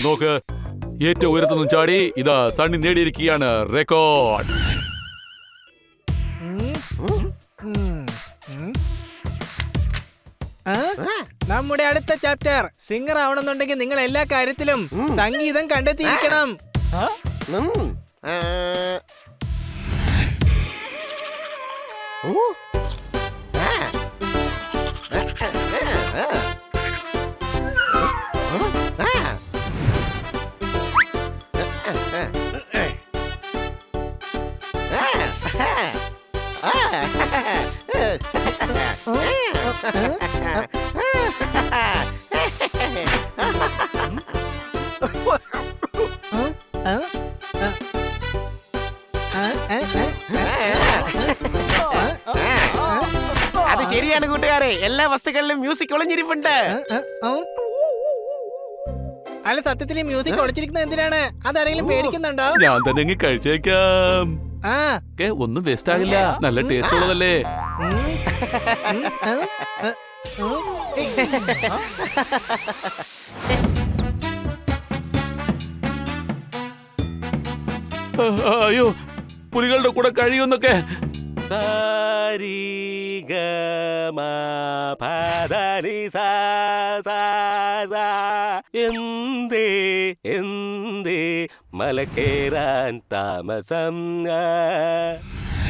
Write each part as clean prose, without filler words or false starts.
നോക്ക്, ഏറ്റവും ഉയരത്തുനിന്നും ചാടി ഇതാ സണ്ണി നേടിയിരിക്കുകയാണ് റെക്കോർഡ്. നമ്മുടെ അടുത്ത ചാപ്റ്റർ സിംഗർ ആവണമെന്നുണ്ടെങ്കിൽ നിങ്ങൾ എല്ലാ കാര്യത്തിലും സംഗീതം കണ്ടെത്തിയിരിക്കണം. അത് ശരിയാണ് കൂട്ടുകാരെ, എല്ലാ വസ്തുക്കളിലും മ്യൂസിക് ഒളിഞ്ഞിരിപ്പുണ്ട്. അല്ല, സത്യത്തിൽ ഈ മ്യൂസിക് ഒളിച്ചിരിക്കുന്നത് എന്തിനാണ്? അതാരെങ്കിലും പേടിക്കുന്നുണ്ടോ? ഞാൻ തന്നെ അങ്ങ് കഴിച്ചേക്കാം. ഒന്നും വേസ്റ്റ് ആകില്ല, നല്ല ടേസ്റ്റ് ഉള്ളതല്ലേ. അയ്യോ, പുലികളുടെ കൂടെ കഴിയുന്നൊക്കെ. എന്തേ എന്തേ മലക്കേറാൻ താമസം.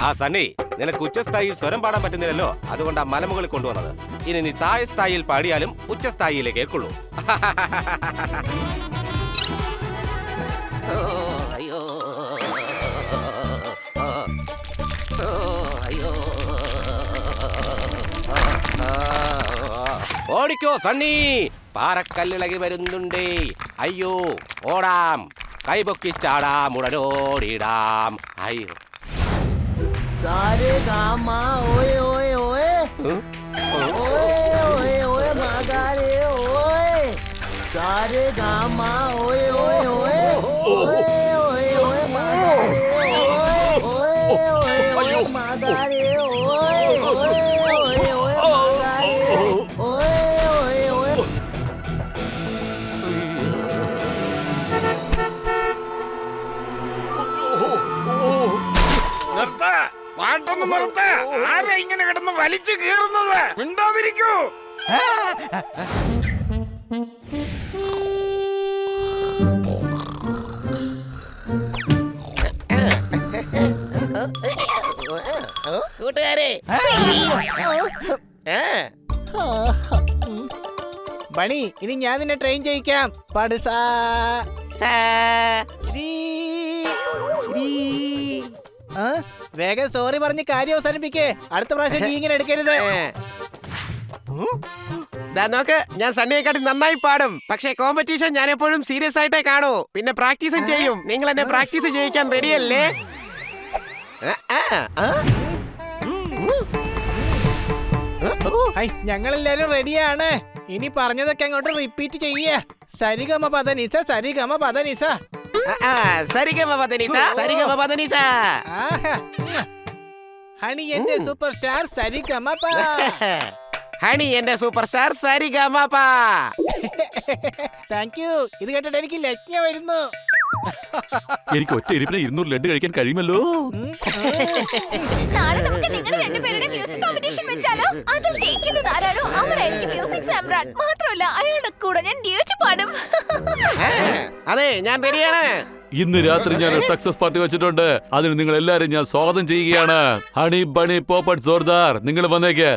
ആ സണ്ണി, നിനക്ക് ഉച്ചസ്ഥായിയിൽ സ്വരം പാടാൻ പറ്റുന്നില്ലല്ലോ, അതുകൊണ്ട് ആ മലമുകളിൽ കൊണ്ടുവന്നത്. ഇനി നീ താഴെ സ്ഥായിയിൽ പാടിയാലും ഉച്ചസ്ഥായിയിലേ കേൾക്കുള്ളൂ. അയ്യോ അയ്യോ, ഓടിക്കോ സണ്ണി, പാറക്കല്ലിളകി വരുന്നുണ്ടേ. അയ്യോ ഓടാം, കൈപൊക്കി ചാടാം, ഉടനോടിടാം. അയ്യോ പാട്ടൊന്ന് നിർത്ത. ആരാ ഇങ്ങനെ കിടന്ന് വലിച്ചു കീറുന്നത്? മിണ്ടാതിരിക്കൂ. കൂട്ടുകാരെ, ബണി, ഇനി ഞാൻ നിന്നെ ട്രെയിൻ ചെയ്യിക്കാം. പടുസാ വേഗം സോറി പറഞ്ഞ് കാര്യം അവസാനിപ്പിക്കേ. അടുത്ത പ്രാവശ്യം നീ ഇങ്ങനെ എടുക്കരുത്. നോക്ക്, ഞാൻ സണ്ണിയെക്കാട്ടി നന്നായി പാടും. പക്ഷേ കോമ്പറ്റീഷൻ ഞാൻ എപ്പോഴും സീരിയസ് ആയിട്ടേ കാണൂ. പിന്നെ പ്രാക്ടീസും ചെയ്യും. നിങ്ങൾ എന്നെ പ്രാക്ടീസ് ചെയ്യിക്കാൻ റെഡിയല്ലേ? ഞങ്ങളെല്ലാരും റെഡിയാണ്. ഇനി പറഞ്ഞതൊക്കെ അങ്ങോട്ട് റിപ്പീറ്റ് ചെയ്യേ. സരിഗമ പദനിസ, സരിഗമ പദനിസ, സരിഗമ പദനിസ, സരിഗമ പദനിസ. ഹണി എന്റെ സൂപ്പർ സ്റ്റാർ സരിഗമപ. ഹണി എന്റെ സൂപ്പർ സ്റ്റാർ സരിഗമപ. Thank you. ഇത് കേട്ടിട്ട് എനിക്ക് ലജ്ഞ വരുന്നു. എനിക്ക് ഒറ്റ ഇരിപ്പിന് 200 ലഡ്ഡു കഴിക്കാൻ കഴിയുമല്ലോ. നാളെ നമുക്ക് നിങ്ങൾ രണ്ടുപേരുടെ മ്യൂസിക് കോമ്പറ്റീഷൻ വെച്ചാലോ? അതിൽ ജയിക്കുന്നത് ആരാണോ അവരായിരിക്കും മ്യൂസിക് സാമ്രാട്ട്. മാത്രമല്ല, അയാളുടെ കൂടെ ഞാൻ ഡ്യൂറ്റ് പാടും. അതെ, ഞാൻ റെഡിയാണ്. ഇന്ന് രാത്രി ഞാൻ സക്സസ് പാർട്ടി വെച്ചിട്ടുണ്ട്. അതിന് നിങ്ങൾ എല്ലാരും ഞാൻ സ്വാഗതം ചെയ്യുകയാണ്. ഹണി ബണി പോപ്പട്ട് സോർദാർ, നിങ്ങൾ വന്നേക്ക്.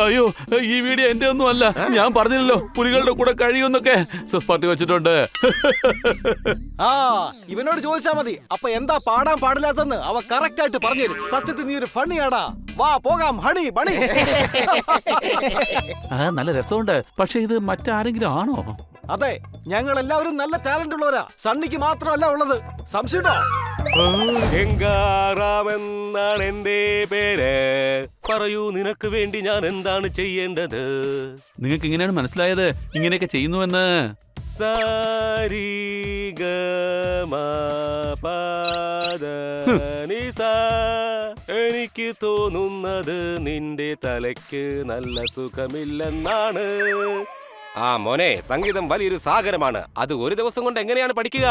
അയ്യോ, ഈ വീഡിയോ എന്റെ ഒന്നും അല്ല. ഞാൻ പറഞ്ഞില്ലല്ലോ പുലികളുടെ കൂടെ കഴിയുന്നൊക്കെ. സക്സസ് പാർട്ടി വെച്ചിട്ടുണ്ട്. ഇവനോട് ചോദിച്ചാ മതി. അപ്പൊ എന്താ പാടാൻ പാടില്ലാത്തെന്ന് അവ കറക്റ്റ് ആയിട്ട് പറഞ്ഞുതരും. സത്യത്തിൽ നീ ഒരു ഫണ്ണിയാടാ. വാ പോകാം ഹണി ബണി. നല്ല രസമുണ്ട്. പക്ഷെ ഇത് മറ്റാരെങ്കിലും ആണോ? അതെ, ഞങ്ങൾ എല്ലാവരും നല്ല ടാലന്റ് ഉള്ളവരാ. സണ്ണിക്ക് മാത്രമല്ല ഉള്ളത്. സംശയമുണ്ടോ? ഗംഗാറാമെന്നാണ് എന്റെ പേര്. പറയൂ, നിനക്ക് വേണ്ടി ഞാൻ എന്താണ് ചെയ്യേണ്ടത്? നിങ്ങൾക്ക് ഇങ്ങനെയാണ് മനസ്സിലായത് ഇങ്ങനെയൊക്കെ ചെയ്യുന്നുവെന്ന്? എനിക്ക് തോന്നുന്നത് നിന്റെ തലയ്ക്ക് നല്ല സുഖമില്ലെന്നാണ്. ആ മോനെ, സംഗീതം വലിയൊരു സാഗരമാണ്. അത് ഒരു ദിവസം കൊണ്ട് എങ്ങനെയാണ് പഠിക്കുക?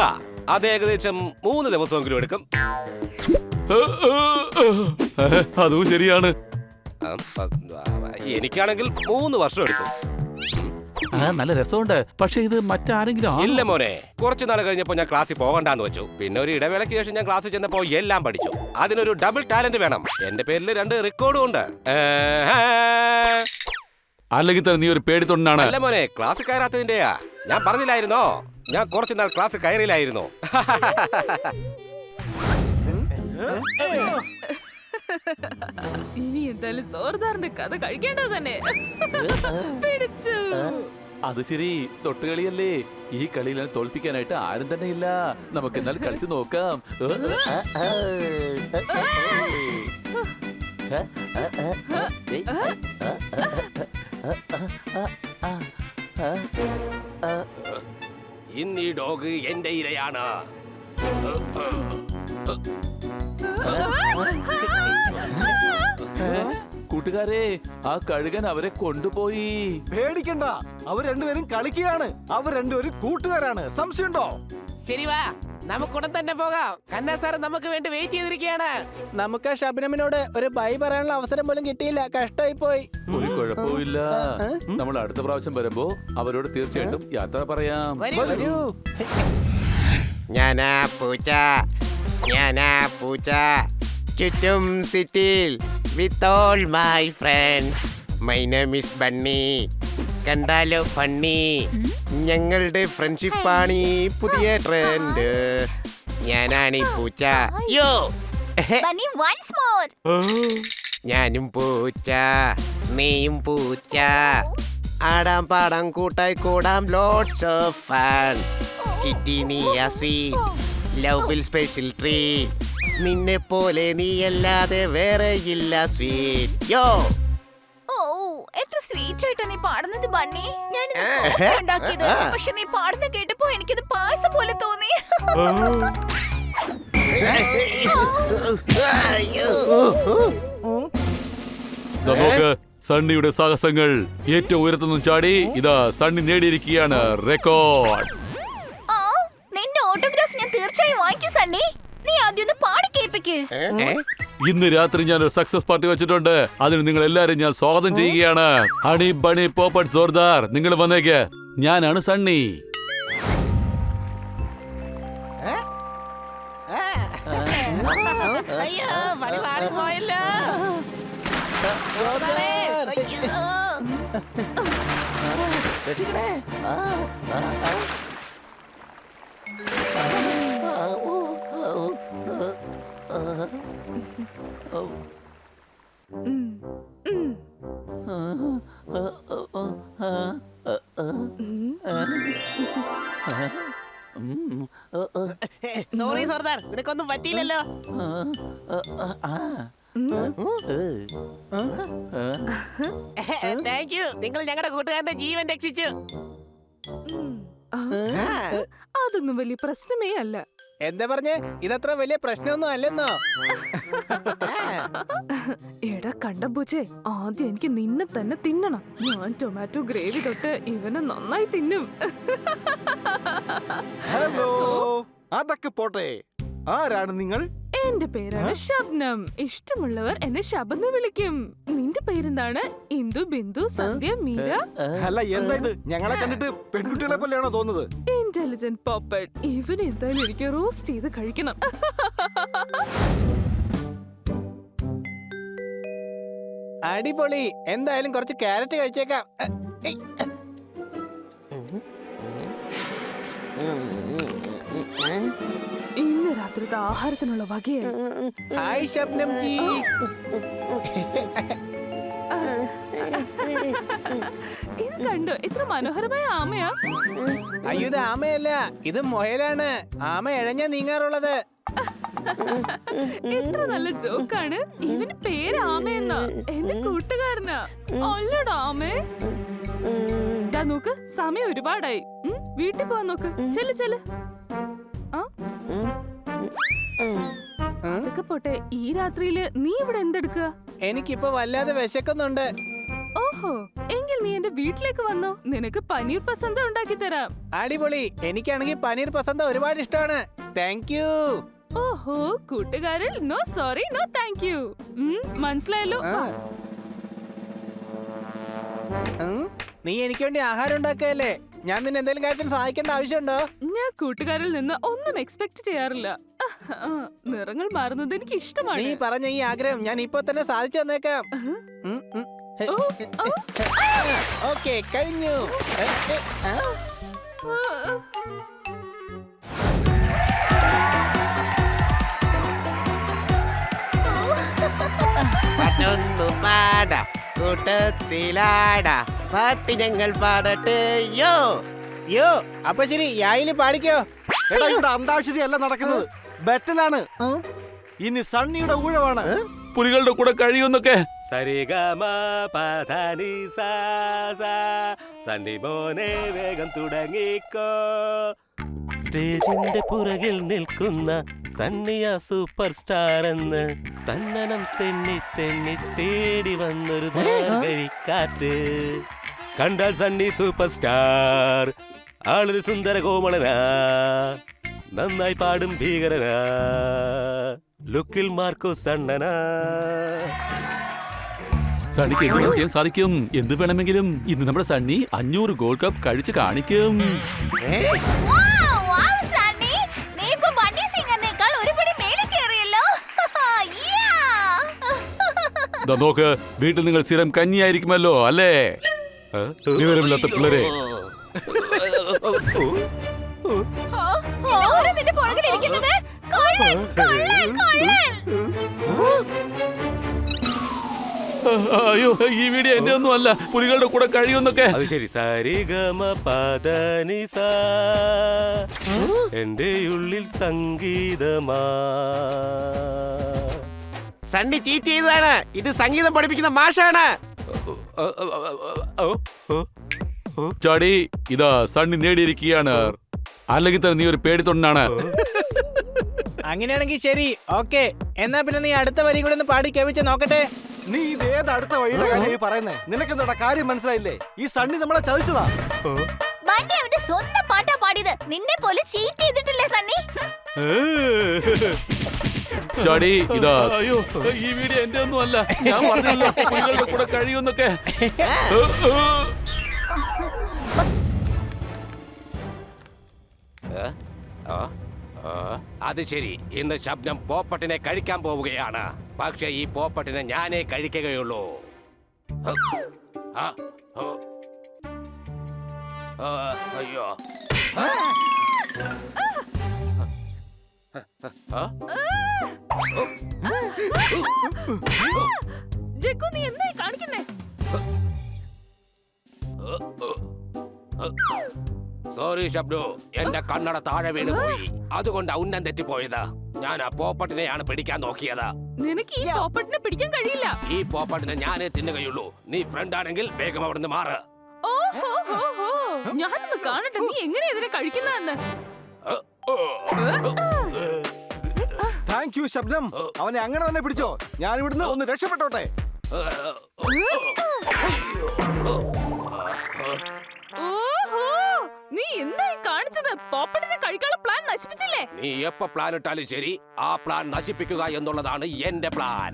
അത് ഏകദേശം 3 ദിവസമെങ്കിലും എടുക്കും. അതും ശരിയാണ്. ആ, എനിക്കാണെങ്കിൽ 3 വർഷം എടുത്തു. നല്ല രസമുണ്ട്. പക്ഷെ ഇത് മറ്റാരെങ്കിലും ആണോ? ഇല്ല മോനെ, കുറച്ചു നാൾ കഴിഞ്ഞപ്പോ ഞാൻ ക്ലാസ്സിൽ പോകണ്ടെന്ന് വെച്ചു. പിന്നെ ഒരു ഇടവേളയ്ക്ക് ശേഷം ഞാൻ ക്ലാസ്സിൽ ചെന്നപ്പോ എല്ലാം പഠിച്ചു. അതിനൊരു ഡബിൾ ടാലന്റ് വേണം. എന്റെ പേരിൽ 2 റെക്കോർഡും ഉണ്ട്. അല്ലെങ്കിൽ തന്നെ നീ ഒരു പേടിത്തൊണ്ടാണ്. അല്ല മോനെ, ക്ലാസ് കയറാത്തതിന്റെയാ. ഞാൻ പറഞ്ഞില്ലായിരുന്നോ, ഞാൻ കുറച്ചു നാൾ ക്ലാസ് കയറിയില്ലായിരുന്നു. ഇനി എന്തായാലും സോർദാറിന്റെ കഥ കഴിക്കേണ്ടത് തന്നെ. പിടിച്ചു. അത് ശരി, തൊട്ടുകളിയല്ലേ. ഈ കളിയിൽ തോൽപ്പിക്കാനായിട്ട് ആരും തന്നെ ഇല്ല. നമുക്ക് എന്നാൽ കളിച്ചു നോക്കാം. ഇന്ന് ഈ ഡോഗ് എന്റെ ഇരയാണ്. കൂട്ടുകാരെ, ആ കഴുകൻ അവരെ കൊണ്ടുപോയി. പേടിക്കണ്ട, അവർ രണ്ടുപേരും കളിക്കുകയാണ്. അവർ രണ്ടുപേരും കൂട്ടുകാരാണ്. സംശയമുണ്ടോ? ശരി വാ, നമുക്ക് ഉടൻ തന്നെ പോകാം. കന്നാ സാർ നമുക്ക് വേണ്ടി വെയിറ്റ് ചെയ്തിരിക്കുകയാണ്. നമുക്ക് ഷബ്നമിനോട് ഒരു ബൈ പറയാനുള്ള അവസരം പോലും കിട്ടിയില്ല. കഷ്ടായി പോയി. ഒരു കുഴപ്പമില്ല. നമ്മൾ അടുത്ത പ്രാവശ്യം വരുമ്പോ അവരോട് തീർച്ചയായിട്ടും യാത്ര പറയാം. വരൂ. ഞാനാ പൂച്ച ചുറ്റും സിറ്റിയിൽ with all my friends. My name is bunny. കണ്ടാലോ ഫണ്ണി. ഞങ്ങളുടെ ഫ്രണ്ട്ഷിപ്പാണ് ഈ പുതിയ ട്രെൻഡ്. ഞാനാണ് ഈ പൂച്ച. യോ ബണ്ണി once more. ഞാനും പൂച്ച, നീയും പൂച്ച. ആടാം പാടാം കൂട്ടായി കൂടാം. Lots of fun. കിറ്റി നീയാ sweet, love will special treat. നിന്നെ പോലെ നീയല്ലാതെ വേറെ ഇല്ല സ്വീറ്റ്. യോ ഓ, എത്ര സ്വീറ്റ് ആയിട്ടാ നീ പാടുന്നത് ബണ്ണി. ഞാനിത് കോഫി ഉണ്ടാക്കിയത്. പക്ഷെ നീ പാടുന്ന കേട്ടപ്പോ എനിക്കിത് പായസം പോലെ തോന്നി. ദാ നോക്ക്, സണ്ണിയുടെ സാഹസങ്ങൾ. ഏറ്റവും ഉയരത്തുനിന്നും ചാടി ഇതാ സണ്ണി നേടിയിരിക്കുകയാണ് റെക്കോർഡ്. ആ, നിന്റെ ഓട്ടോഗ്രാഫ് ഞാൻ തീർച്ചയായും വാങ്ങിക്കും സണ്ണി. നീ ആദ്യം ഒന്ന് പാടി കേൾപ്പിക്ക്. ഇന്ന് രാത്രി ഞാൻ ഒരു സക്സസ് പാർട്ടി വെച്ചിട്ടുണ്ട്. അതിന് നിങ്ങൾ എല്ലാരും ഞാൻ സ്വാഗതം ചെയ്യുകയാണ്. ഹണി ബണി പോപ്പട്ട് സോർദാർ, നിങ്ങൾ വന്നേക്ക്. ഞാനാണ് സണ്ണി. അയ്യോ, വളി പോയല്ലോ. സോറി സർദാർ, നിനക്കൊന്നും പറ്റിയില്ലല്ലോ. Thank you. നിങ്ങൾ ഞങ്ങളുടെ കൂട്ടുകാരന്റെ ജീവൻ രക്ഷിച്ചു. അതൊന്നും വലിയ പ്രശ്നമേ അല്ല. എന്താ പറഞ്ഞേ? ഇതത്ര വലിയ പ്രശ്നമൊന്നും അല്ലെന്നോ? എടാ കണ്ടമ്പൂച്ചേ, ആദ്യം എനിക്ക് നിന്നെ തന്നെ തിന്നണം. ഞാൻ ടൊമാറ്റോ ഗ്രേവി തൊട്ട് ഇവനെ നന്നായി തിന്നും. ഹലോ, അതൊക്കെ പോട്ടെ. ആരാണ് നിങ്ങൾ? എന്റെ പേരാണ് ഷബ്നം. ഇഷ്ടമുള്ളവർ എന്നെ ഷബെന്ന് വിളിക്കും. നിന്റെ പേരെന്താണ്? ഇന്ദു, ബിന്ദു, സന്ധ്യ, മീര. അല്ല, എന്താ ഇത്? ഞങ്ങളെ കണ്ടിട്ട് പെൺകുട്ടികളെ പോലെയാണോ തോന്നുന്നത്? Intelligent poppet. ഇവൻ എന്തായാലും എനിക്ക് റോസ്റ്റ് ചെയ്ത് കഴിക്കണം. അടിപൊളി. എന്തായാലും കുറച്ച് ക്യാരറ്റ് കഴിച്ചേക്കാം. ഇന്ന് രാത്രിത്തെ ആഹാരത്തിനുള്ള വകയായി. ഹായ് ഷബ്നം ജി. ഇത് കണ്ടോ, എത്ര മനോഹരമായ ആമയാ. അയ്യോ, ഇത് ആമയല്ല, ഇത് മൊയലാണ്. ആമ എഴഞ്ഞ നീങ്ങാറുള്ളത്. എത്ര നല്ല ജോക്കാണ്. ഇവന് പേര് ആമയെന്നാ. എന്റെ കൂട്ടുകാരനാ. അല്ലടാ ആമേ. ദാ നോക്ക്, സമയം ഒരുപാടായി. വീട്ടിൽ പോവാൻ നോക്ക്. ചെല്ല് ചെല്ല്. അതൊക്കെ പോട്ടെ, ഈ രാത്രിയില് നീ ഇവിടെ എന്തെടുക്കുക? എനിക്കിപ്പോ വല്ലാതെ വിശക്കുന്നുണ്ട്. ഓഹോ, എങ്കിൽ നീ എന്റെ വീട്ടിലേക്ക് വന്നോ, നിനക്ക് പനീർ പസന്ത ഉണ്ടാക്കി തരാം. അടിപൊളി. എനിക്കാണെങ്കിൽ പനീർ പസന്ത ഒരുപാട് ഇഷ്ടമാണ്. Thank you. ഓഹോ, കൂട്ടുകാരിൽ no sorry no thank you. മനസ്സിലായല്ലോ. നീ എനിക്ക് വേണ്ടി ആഹാരം ഉണ്ടാക്കുകയല്ലേ? ഞാൻ നിന്നെ എന്തെങ്കിലും കാര്യത്തിന് സഹായിക്കേണ്ട ആവശ്യമുണ്ടോ? ഞാൻ കൂട്ടുകാരിൽ നിന്ന് ഒന്നും എക്സ്പെക്ട് ചെയ്യാറില്ല. നിറങ്ങൾ മാറുന്നത് എനിക്ക് നീ ഇഷ്ടമാണ്. പറഞ്ഞ ഈ ആഗ്രഹം ഞാൻ ഇപ്പൊ തന്നെ സാധിച്ചു തന്നേക്കാം. ഓക്കെ, കഴിഞ്ഞു. പാട്ടൊന്നു പാടാ കൂട്ടത്തിലാടാ പാട്ട് ഞങ്ങൾ പാടട്ടെ യോ. യോ, അപ്പൊ ശരി, യായില് പാടിക്കോ. എടാ, ഇവിടെ അന്താക്ഷരി അല്ല നടക്കുന്നത്, ബെറ്റലാണ്. ഇനി സണ്ണിയുടെ ഊഴമാണ്. പുലികളുടെ കൂടെ കഴിയുന്നൊക്കെ. സരിഗമ പധനി സാ സാ. സണ്ണി മോനെ വേഗം തുടങ്ങിക്കോ. സ്റ്റേജിന്റെ പുറകിൽ നിൽക്കുന്ന സണ്ണിയ സൂപ്പർ സ്റ്റാർ എന്ന് തന്നനം തെന്നി തെന്നി തേടി വന്നൊരു കഴിക്കാറ്റ്. കണ്ടാൽ സണ്ണി സൂപ്പർ സ്റ്റാർ, ആളൊരു സുന്ദര കോമളനാ, നന്നായി പാടും ഭീകരനാ, ലുക്കിൽ മാർക്കോ സണ്ണനാ. സണ്ണിക്ക് എന്ത് ചെയ്യാൻ സാധിക്കും? എന്ത് വേണമെങ്കിലും. ഇന്ന് നമ്മുടെ സണ്ണി 500 ഗോൾഡ് കപ്പ് കഴിച്ച് കാണിക്കും. സണ്ണി, നീ ഇപ്പൊ ബണ്ണി സിംഗറിനേക്കാൾ ഒരു പടി മേലെ കേറിയല്ലോ. ദാ നോക്ക്, വീട്ടിൽ നിങ്ങൾ സ്ഥിരം കഞ്ഞിയായിരിക്കുമല്ലോ അല്ലേ? വിവരമില്ലാത്ത പിള്ളേരെ. നിന്റെ പുറകിലിരിക്കുന്നത് കള്ളൻ, കള്ളൻ, കള്ളൻ. അയ്യോ, ഈ വീഡിയോ എന്റെ ഒന്നും അല്ല. പുലികളുടെ കൂടെ കഴിയുന്നൊക്കെ. അത് ശരി. സരിഗമ പധനി സാ. എന്റെ ഉള്ളിൽ സംഗീതമാ. സണ്ണി ചീറ്റ് ചെയ്തതാണ്. ഇത് സംഗീതം പഠിപ്പിക്കുന്ന മാഷാണ്. ചാടി, ഇതാ സണ്ണി നേടിയിരിക്കുകയാണ്. അല്ലെങ്കിൽ തന്നെ നീ ഒരു പേടിത്തൊണ്ടാണ്. അങ്ങനെയാണെങ്കിൽ ശരി, ഓക്കെ. എന്നാ പിന്നെ നീ അടുത്ത വരി കൂടെ ഒന്ന് പാടി കേൾപ്പിച്ച് നോക്കട്ടെ. നീ ഇതേത് അടുത്ത വഴിയുടെ കാര്യം ഈ പറയുന്നേ? നിനക്കെന്താ കാര്യം മനസ്സിലായില്ലേ? ഈ സണ്ണി നമ്മളെ ചതിച്ചതാ. ബണ്ണി അവന്റെ സ്വന്തം പാട്ടാ പാടിയത്. നിന്നെ പോലെ ചീറ്റ് ചെയ്തിട്ടില്ലേ സണ്ണി? ചാടി, ഇതാ. അയ്യോ, ഈ വീഡിയോ എന്റെ ഒന്നും അല്ല. ഞാൻ പറഞ്ഞല്ലോ പുലികളുടെ കൂടെ കഴിയുന്നൊക്കെ. അത് ശരി. ഇന്ന് ശബ്ദം പോപ്പട്ടിനെ കഴിക്കാൻ പോവുകയാണ്. പക്ഷെ ഈ പോപ്പട്ടിനെ ഞാനേ കഴിക്കുകയുള്ളൂ. അയ്യോ, ജഗ്ഗു, നീ എന്തായി കാണിക്കുന്നേ? സോറി ശബ്ദു, എന്റെ കണ്ണട താഴെ വീണുപോയി. അതുകൊണ്ട് ഉന്നം തെറ്റിപ്പോയത്. ഞാൻ ആ പോപ്പട്ടിനെയാണ് പിടിക്കാൻ നോക്കിയത്. നിനക്ക് ഈ പോപ്പട്ടിനെ പിടിക്കാൻ കഴിയില്ല. ഈ പോപ്പട്ടിനെ ഞാനേ തിന്നുകയുള്ളൂ. നീ ഫ്രണ്ട് ആണെങ്കിൽ വേഗം അവിടുന്ന് മാറ്. ഞാനൊന്ന് കാണട്ടെ നീ എങ്ങനെ ഇതിനെ കഴിക്കുന്നതെന്ന്. താങ്ക് യു ശബ്ദം. അവനെ അങ്ങനെ തന്നെ പിടിച്ചോ. ഞാൻ ഇവിടുന്ന് ഒന്ന് രക്ഷപ്പെട്ടോട്ടെ. ഓഹോ, നീ എന്തായി കാണിച്ചത്? പോപ്പട്ടിനെ കഴിക്കാനുള്ള പ്ലാൻ നശിപ്പിച്ചില്ലേ? നീ എപ്പോ പ്ലാൻ ഇട്ടാലും ശരി, ആ പ്ലാൻ നശിപ്പിക്കുക എന്നുള്ളതാണ് എന്റെ പ്ലാൻ.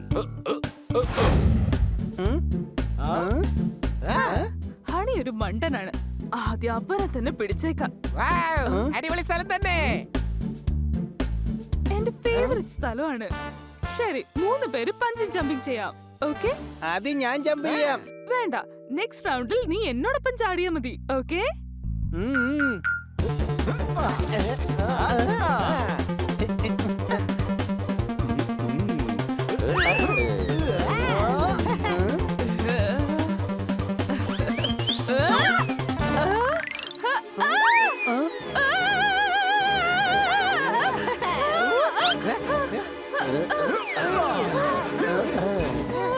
ഹണി ഒരു മണ്ടനാണ്. ആദ്യം അവനെ തന്നെ പിടിച്ചേക്കാം. അടിപൊളി സ്ഥലം തന്നെ. എന്റെ ഫേവറേറ്റ് സ്ഥലമാണ്. ശരി, 3 പേര് പഞ്ചിങ് ജമ്പിങ് ചെയ്യാം. ഓക്കെ? ആദ്യം ഞാൻ ജമ്പ് ചെയ്യാം. വേണ്ട, നെക്സ്റ്റ് റൗണ്ടിൽ നീ എന്നോടൊപ്പം ചാടിയാ മതി. ഓക്കെ?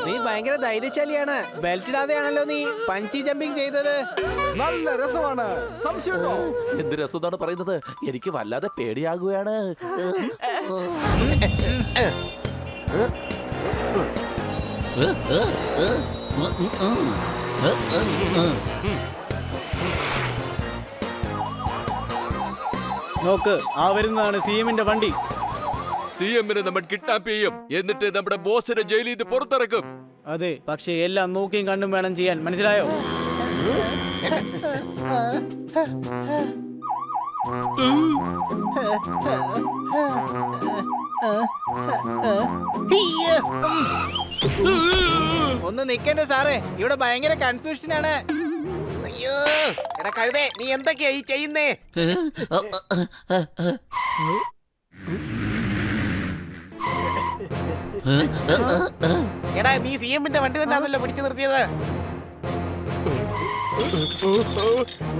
നീ ഭയങ്കര ധൈര്യശാലിയാണ്. ബെൽറ്റ് ഇടാതെയാണല്ലോ നീ പഞ്ചി ജമ്പിങ് ചെയ്തത്. നല്ല രസമാണ്. സംശയമുണ്ടോ? എന്ത് രസമാണ് പറയുന്നത്? എനിക്ക് വല്ലാതെ പേടിയാകുകയാണ്. നോക്ക്, ആ വരുന്നതാണ് സിഎമ്മിന്റെ വണ്ടി. CM-നെ നമ്മൾ കിഡ്നാപ്പ് ചെയ്യും, എന്നിട്ട് നമ്മുടെ ബോസിനെ ജയിലിൽ നിന്ന് പുറത്തിറക്കും. അതെ, പക്ഷെ എല്ലാം നോക്കിയും കണ്ടും വേണം ചെയ്യാൻ, മനസ്സിലായോ? ഒന്ന് നിക്കണ്ടേ സാറേ, ഇവിടെ ഭയങ്കര കൺഫ്യൂഷൻ ആണ്. അയ്യോ എടാ കഴുതേ, നീ എന്തൊക്കെയാ ഈ ചെയ്യുന്നേ? എടാ നീ സിഎമ്മിന്റെ വണ്ടി തന്നെയാണല്ലോ പിടിച്ചു നിർത്തിയത്.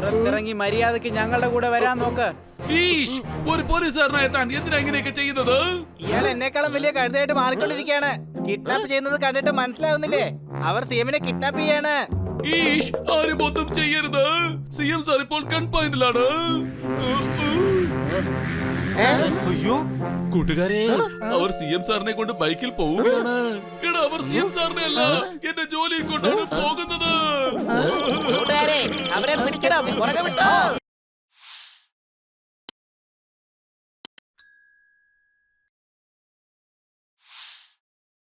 പുറത്തിറങ്ങി മര്യാദക്ക് ഞങ്ങളുടെ കൂടെ വരാൻ നോക്ക്. ഈഷ്, ഒരു പോലീസുകാരനായ താൻ എന്തിനാ ഇങ്ങനെയൊക്കെ ചെയ്യുന്നത്? ഇയാൾ എന്നെക്കാളും വലിയ കഴുതയായിട്ട് മാറിക്കൊണ്ടിരിക്കുകയാണ്. കിഡ്നാപ്പ് ചെയ്യുന്നത് കണ്ടിട്ട് മനസ്സിലാവുന്നില്ലേ? അവർ സിഎമ്മിനെ കിഡ്നാപ്പ് ചെയ്യാണ്. ഈഷ്, ആരും ഒന്നും ചെയ്യരുത്. CM സാർ ഇപ്പോൾ കൺപോയിന്റിലാണ്. അയ്യോ, കൂട്ടുകാരെ, അവർ CM സാറിനെ കൊണ്ട് ബൈക്കിൽ പോവുകയാണ്. എടാ, അവർ CM സാറിനെ അല്ല, എന്റെ ജോലിയും കൊണ്ടാണ് പോകുന്നത്. കൂട്ടുകാരെ, അവരെ പിടിക്കണം, പുറകെ വിട്ടോ.